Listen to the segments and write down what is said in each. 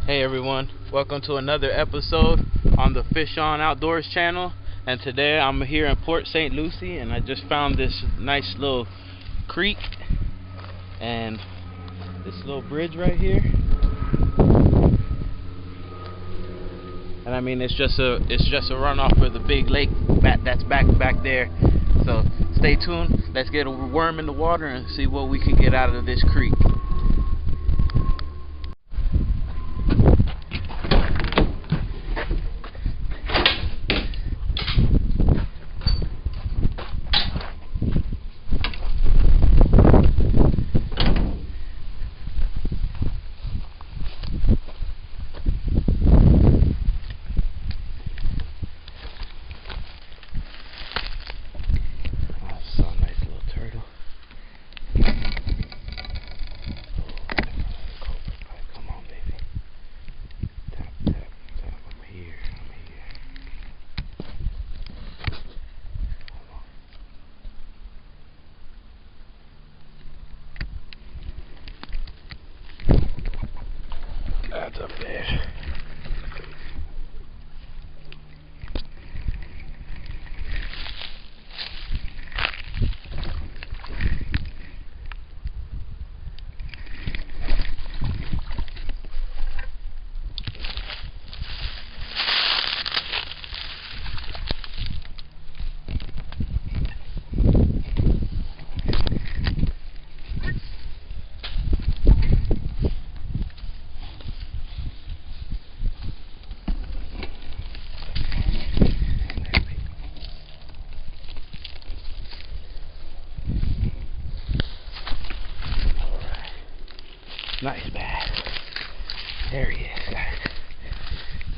Hey everyone, welcome to another episode on the Fish On Outdoors channel. And today I'm here in Port St. Lucie, and I just found this nice little creek and this little bridge right here. And I mean, it's just a runoff for the big lake that's back there. So stay tuned. Let's get a worm in the water and see what we can get out of this creek. That's up there. Nice bass. There he is, guys.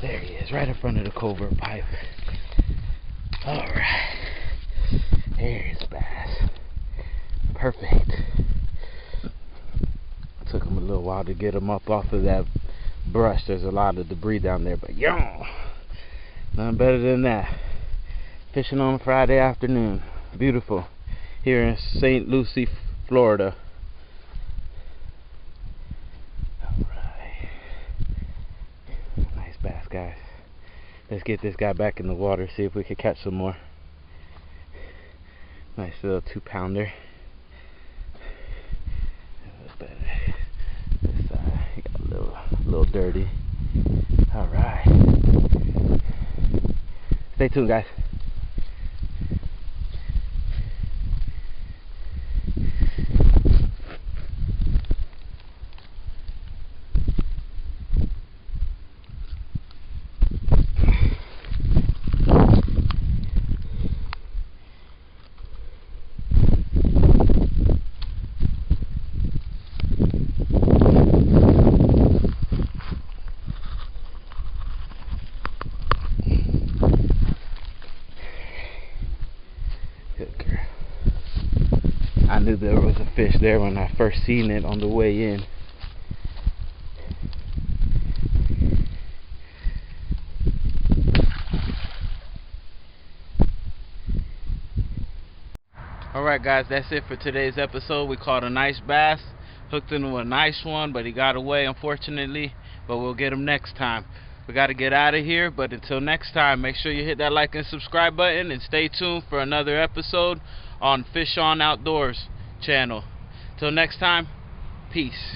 There he is, right in front of the covert pipe. Alright. There's the bass. Perfect. Took him a little while to get him up off of that brush. There's a lot of debris down there, but nothing better than that. Fishing on a Friday afternoon. Beautiful. Here in St. Lucie, Florida. Bass, guys. Let's get this guy back in the water, see if we can catch some more. Nice little 2-pounder. This side, he got a little dirty. All right. Stay tuned, guys. I knew there was a fish there when I first seen it on the way in. Alright guys, that's it for today's episode. We caught a nice bass, hooked into a nice one, but he got away unfortunately, but we'll get him next time. We got to get out of here, but until next time, make sure you hit that like and subscribe button and stay tuned for another episode on Fish On Outdoors channel. Till next time, peace.